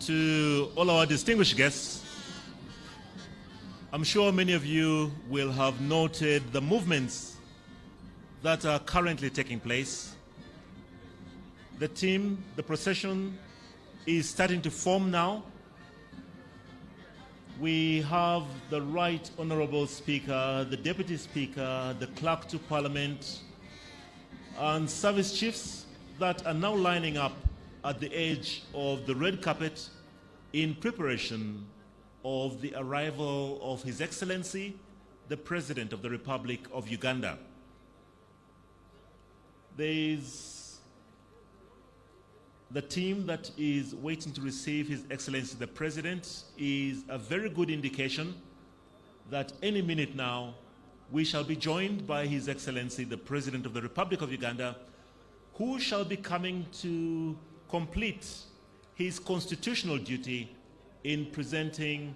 To all our distinguished guests, I'm sure many of you will have noted the movements that are currently taking place. The team, the procession is starting to form now. We have the Right Honorable Speaker, the Deputy Speaker, the Clerk to Parliament, and service chiefs that are now lining up at the edge of the red carpet in preparation of the arrival of His Excellency, the President of the Republic of Uganda. There's the team that is waiting to receive His Excellency, the President, is a very good indication that any minute now we shall be joined by His Excellency, the President of the Republic of Uganda, who shall be coming to complete his constitutional duty in presenting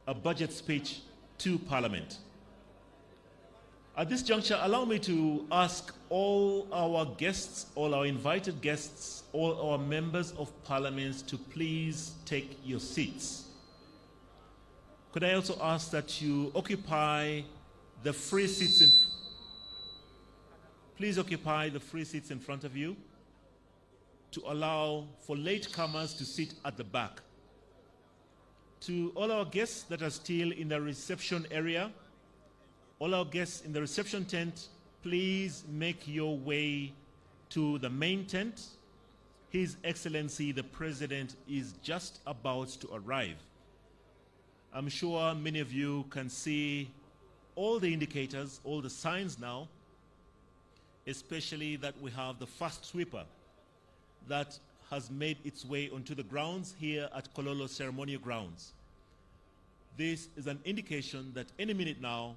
a budget speech to Parliament. At this juncture, allow me to ask all our guests, all our invited guests, all our members of Parliament to please take your seats. Could I also ask that you occupy the free seats please occupy the free seats in front of you to allow for latecomers to sit at the back. To all our guests that are still in the reception area, all our guests in the reception tent, please make your way to the main tent. His Excellency, the President, is just about to arrive. I'm sure many of you can see all the indicators, all the signs now, especially that we have the first sweeper that has made its way onto the grounds here at Kololo Ceremonial Grounds. This is an indication that any minute now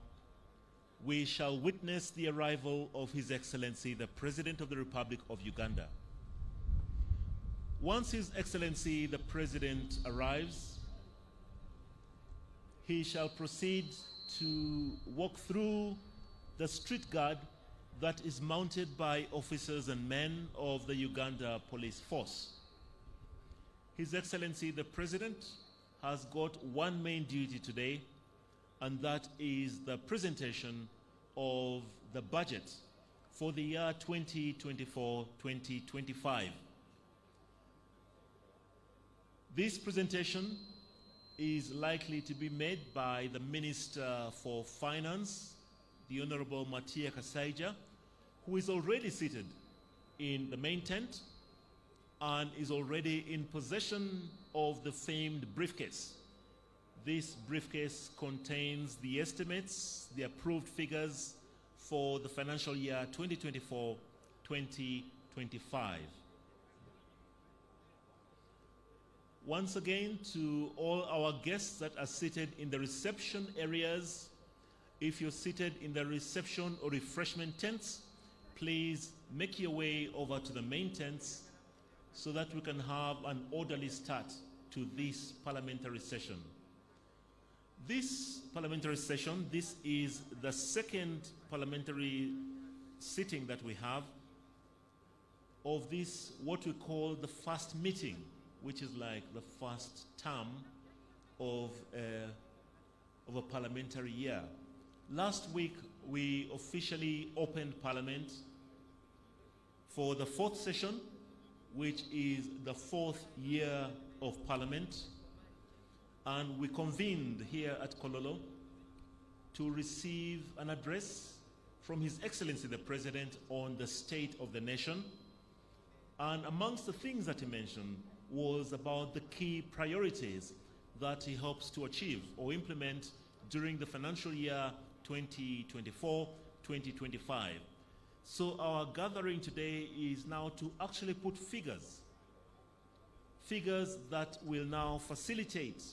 we shall witness the arrival of His Excellency, the President of the Republic of Uganda. Once His Excellency, the President, arrives, he shall proceed to walk through the street guard that is mounted by officers and men of the Uganda Police Force. His Excellency, the President, has got one main duty today, and that is the presentation of the budget for the year 2024-2025. This presentation is likely to be made by the Minister for Finance, the Honorable Matia Kasaija, who is already seated in the main tent and is already in possession of the famed briefcase. This briefcase contains the estimates, the approved figures for the financial year 2024-2025. Once again, to all our guests that are seated in the reception areas, if you're seated in the reception or refreshment tents, please make your way over to the main tents so that we can have an orderly start to this parliamentary session. This parliamentary session, this is the second parliamentary sitting that we have of this, what we call the first meeting, which is like the first term of a parliamentary year. Last week, we officially opened Parliament for the fourth session, which is the fourth year of Parliament. And we convened here at Kololo to receive an address from His Excellency, the President, on the state of the nation. And amongst the things that he mentioned was about the key priorities that he hopes to achieve or implement during the financial year 2024-2025. So our gathering today is now to actually put figures that will now facilitate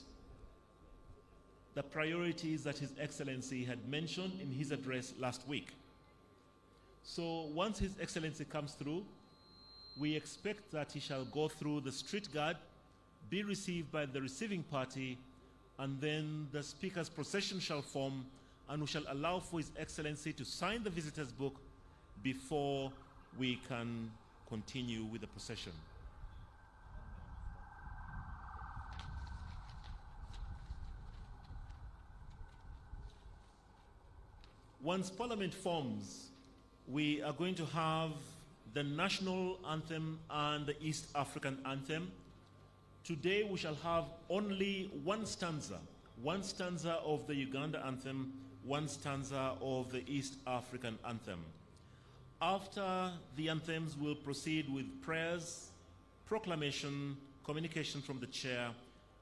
the priorities that His Excellency had mentioned in his address last week. So once His Excellency comes through, we expect that he shall go through the street guard, be received by the receiving party, and then the Speaker's procession shall form, and we shall allow for His Excellency to sign the visitor's book before we can continue with the procession. Once Parliament forms, we are going to have the national anthem and the East African anthem. Today we shall have only one stanza of the Uganda anthem, one stanza of the East African anthem. After the anthems, we'll proceed with prayers, proclamation, communication from the chair,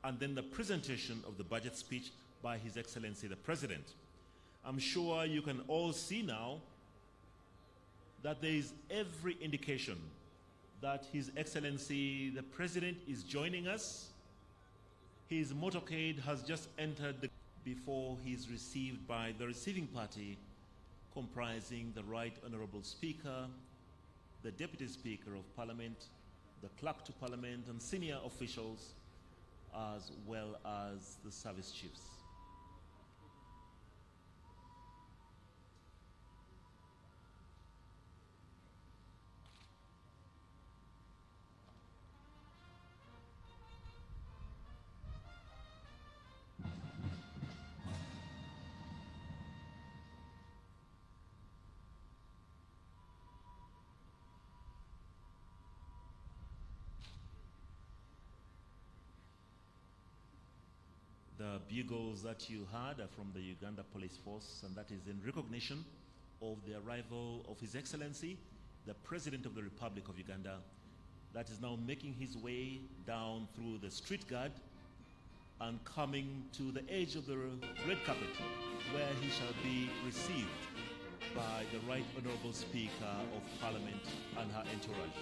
and then the presentation of the budget speech by His Excellency the President. I'm sure you can all see now that there is every indication that His Excellency the President is joining us. His motorcade has just entered before he is received by the receiving party, comprising the Right Honourable Speaker, the Deputy Speaker of Parliament, the Clerk to Parliament, and senior officials, as well as the service chiefs. The bugles that you heard are from the Uganda Police Force, and that is in recognition of the arrival of His Excellency, the President of the Republic of Uganda, that is now making his way down through the street guard and coming to the edge of the red carpet, where he shall be received by the Right Honourable Speaker of Parliament and her entourage.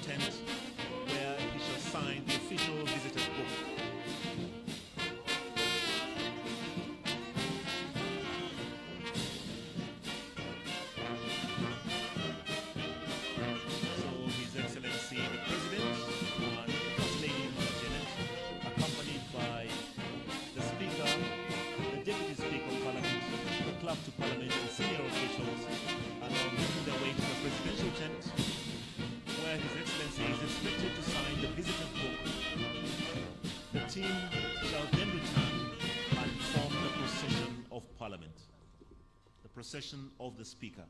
Tent, where he shall sign the official visitor's book. So His Excellency the President and the First Lady Janet, accompanied by the Speaker, the Deputy Speaker of Parliament, the Clerk to Parliament, and senior officials, are now making their way to the presidential tent, where His Excellency is expected to sign the visitor's book. The team shall then return and form the procession of Parliament, the procession of the Speaker.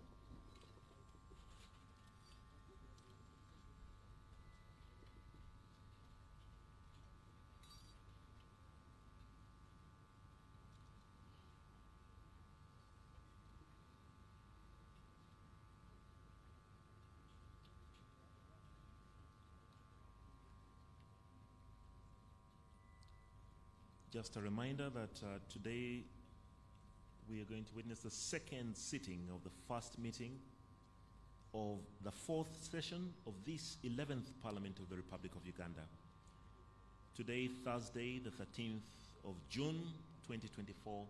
Just a reminder that today we are going to witness the second sitting of the first meeting of the fourth session of this 11th Parliament of the Republic of Uganda. Today, Thursday, the 13th of June 2024,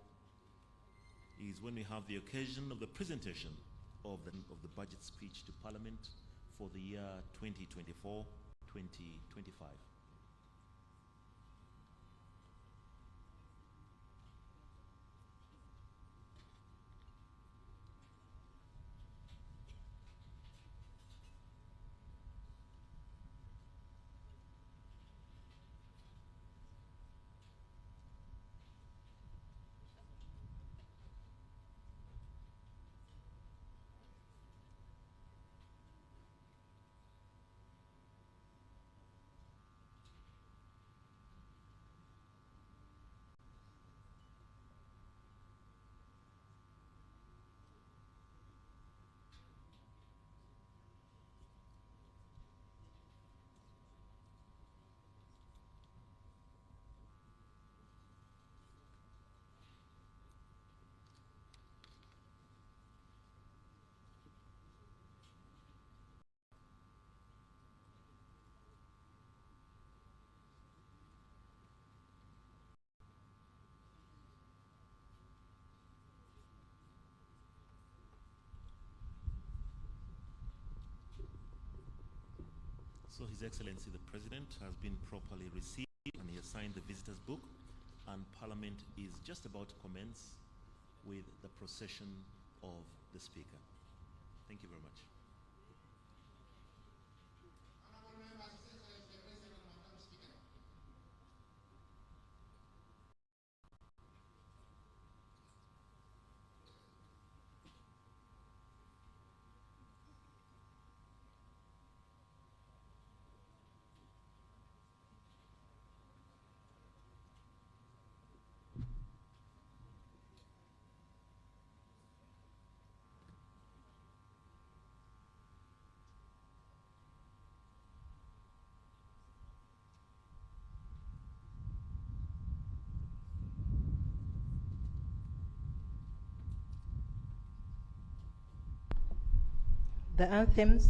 is when we have the occasion of the presentation of the budget speech to Parliament for the year 2024-2025. So His Excellency the President has been properly received and he has signed the visitor's book, and Parliament is just about to commence with the procession of the Speaker. Thank you very much. The anthems